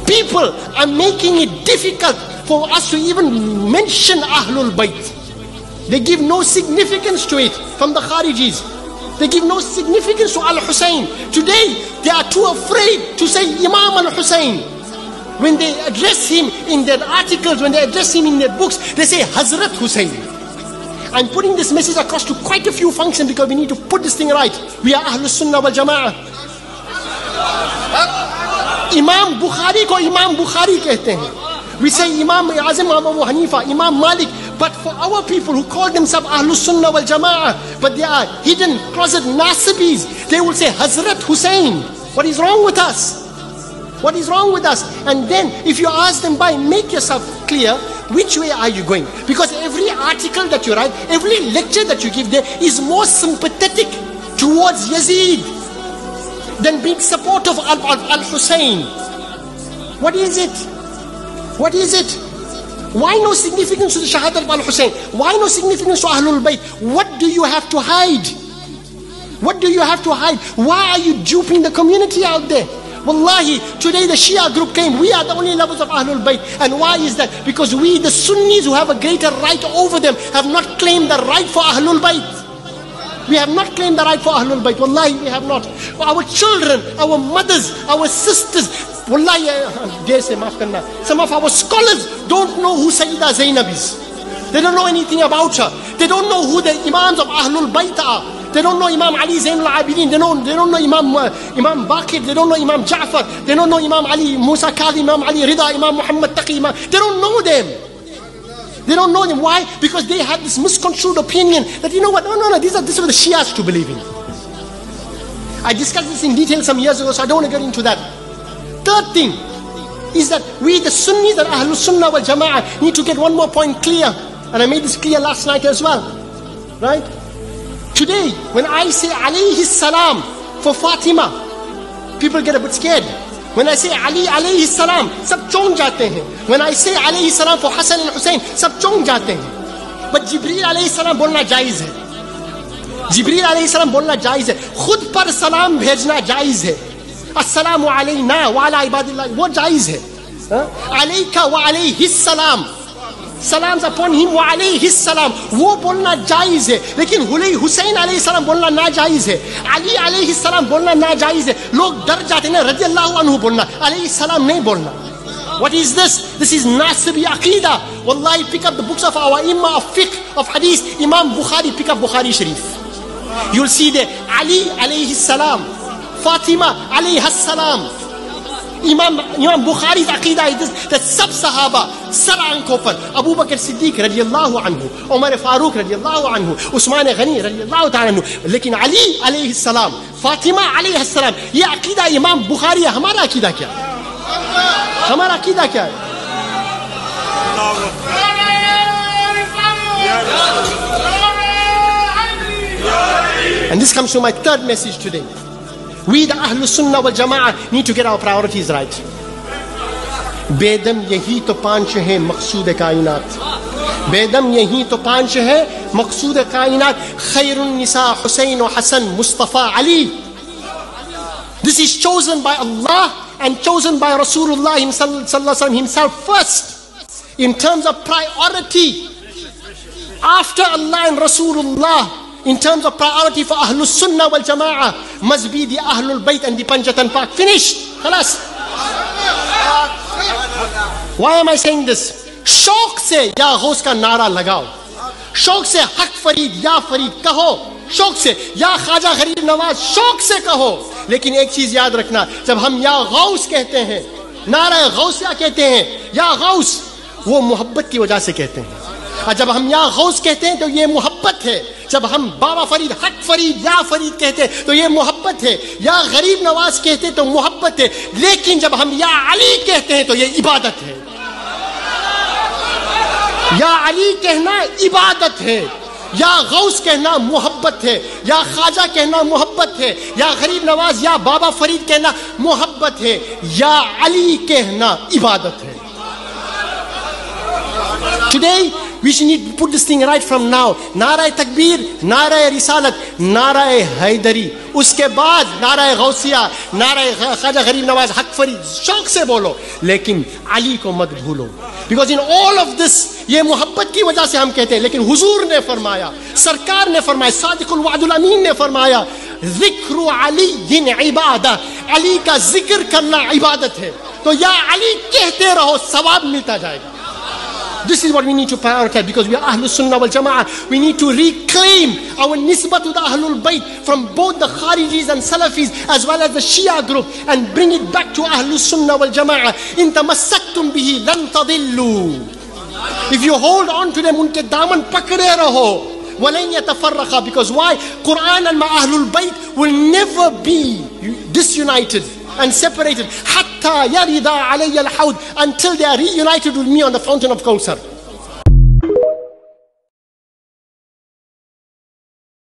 people are making it difficult for us to even mention Ahlul Bayt. They give no significance to it from the Kharijis. They give no significance to Al-Hussein. Today, they are too afraid to say Imam Al-Hussein. When they address him in their articles, when they address him in their books, they say Hazrat Hussein. I'm putting this message across to quite a few functions because we need to put this thing right. We are Ahlus-Sunnah wal Jama'ah. Imam Bukhari ko Imam Bukhari kehte hain. We say Imam Azim Abu Hanifa, Imam Malik. But for our people who call themselves Ahlus-Sunnah wal Jama'ah, but they are hidden closet Nasibis, they will say Hazrat Hussein. What is wrong with us? What is wrong with us? And then if you ask them, make yourself clear, which way are you going? Because every article that you write, every lecture that you give there is more sympathetic towards Yazid than being supportive of Al-Hussein. What is it? What is it? Why no significance to the Shahadat of Al-Hussein? Why no significance to Ahlul Bayt? What do you have to hide? What do you have to hide? Why are you duping the community out there? Wallahi, today the Shia group came. We are the only lovers of Ahlul Bayt. And why is that? Because we, the Sunnis who have a greater right over them, have not claimed the right for Ahlul Bayt. We have not claimed the right for Ahlul Bayt. Wallahi, we have not. Our children, our mothers, our sisters, wallahi, some of our scholars don't know who Sayyidah Zainab is. They don't know anything about her. They don't know who the Imams of Ahlul Bayt are. They don't know Imam Ali Zain al-Abidin. They don't know Imam Baqir. They don't know Imam Ja'far. They don't know Imam Ali Musa Kadhi, Imam Ali Rida, Imam Muhammad Taqi. They don't know them. They don't know them. Why? Because they have this misconstrued opinion that, you know what, no, this is what the Shias to believe in. I discussed this in detail some years ago, so I don't want to get into that. Third thing is that we, the Sunnis and Ahlus-Sunnah wal Jama'ah, need to get one more point clear. And I made this clear last night as well. Right? Today, when I say alayhi salam for Fatima, people get a bit scared. When I say Ali alayhi salam, sab chong jate hain. When I say alayhi salam for Hassan and Hussein, sab chong jate hain. But Jibreel alayhi salam bolna jaiz hai. Jibreel alayhi salam bolna jaiz hai. Khud par salam bhejna jaiz hai. Assalamu alayna wa ala ibadillah, wo jaiz hai. Alayka wa alayhi salam. Salams upon him wa alayhi salam, wo bolna jaiz hai. Lekin Hussein alayhi salam bolna na jaiz hai. Ali alayhi salam bolna na jaiz hai. Log dar jate na radiyallahu anhu bolna, alayhi salam nahi bolna. What is this? This is Nasibi Aqidah. Wallahi, pick up the books of our Imam of fiqh, of hadith. Imam Bukhari, pick up Bukhari Sharif. You'll see there Ali alayhi salam, Fatima alayhi salam. Imam Bukhari's Aqidah is this, that sab sahaba sar aankhon par, Abu Bakr Siddiq radiyallahu anhu, Umar Farooq radiyallahu anhu, Usman Ghani radiyallahu ta'ala anhu, lekin Ali alayhi salam, Fatima alayhi salam, ye Aqidah Imam Bukhari hai. Hamara Aqidah kya hai? Hamara Aqidah kya hai? And this comes to my third message today. We, the Ahlus-Sunnah wal Jama'ah, need to get our priorities right. Bedam yahi to panch hai maqsood kainat. Bedam yahi to panch hai maqsood kainat. Khairun nisa Hussein wa Hassan Mustafa Ali. This is chosen by Allah and chosen by Rasulullah himself first. In terms of priority, after Allah and Rasulullah, in terms of priority for Ahlus-Sunnah wal Jama'ah, must be the Ahlul Bayt and the Panjatan Pak. Finished. Khalas. Why am I saying this? Shauq se ya ghaus ka nara lagao. Shauq se haq farid ya farid kaho. Shauq se ya Khaja Gharib Nawaz shauq se kaho. Lekin ek cheez yaad rakhna, jab hum ya ghaus kehte hain, nara ghausya kehte hain, ya ghaus, wo muhabbat ki wajah se kehte hain. और जब हम या गौस कहते हैं तो ये मोहब्बत है. जब हम बाबा फरीद, हक फरीद, या फरीद कहते हैं तो ये मोहब्बत है. या गरीब नवाज कहते हैं तो मोहब्बत है. लेकिन जब हम या अली कहते हैं तो ये इबादत है. या अली कहना इबादत है, या गौस कहना मोहब्बत है, या ख्वाजा कहना मोहब्बत है, या गरीब नवाज या बाबा फरीद कहना मोहब्बत है, या अली कहना इबादत है. Today We should need to put this thing right from now. Nara Takbir, Nara Risalat, Nara Haidari. Uske baad Nara Gausiya, Nara Khaja Gharib Nawaz, Haq Farid. Shauk se bolo. Lekin Ali ko mat bhulo. Because in all of this, ye muhabbat ki wajah se hum kehte hain. Lekin Huzur ne farmaya, Sarkar ne farmaya, Sadiqul Wa'dul Amin ne farmaya, Zikru Aliyin Ibadah. Ali ka zikr karna ibadat hai. तो या अली कहते रहो सवाब मिलता जाएगा. This is what we need to prioritize, because we are Ahlus-Sunnah wal Jama'ah. We need to reclaim our nisbah to the Ahlul Bayt from both the Kharijis and Salafis as well as the Shia group, and bring it back to Ahlus-Sunnah wal Jama'ah. In tamassaktum bihi lan tadillu. If you hold on to them, unke daman pakde raho. Walan yatafarraqa. Because why? Qur'an and Ahlul Bayt will never be disunited and separated hatta yarida alayya al-hawd, until they are reunited with me on the fountain of Kawthar.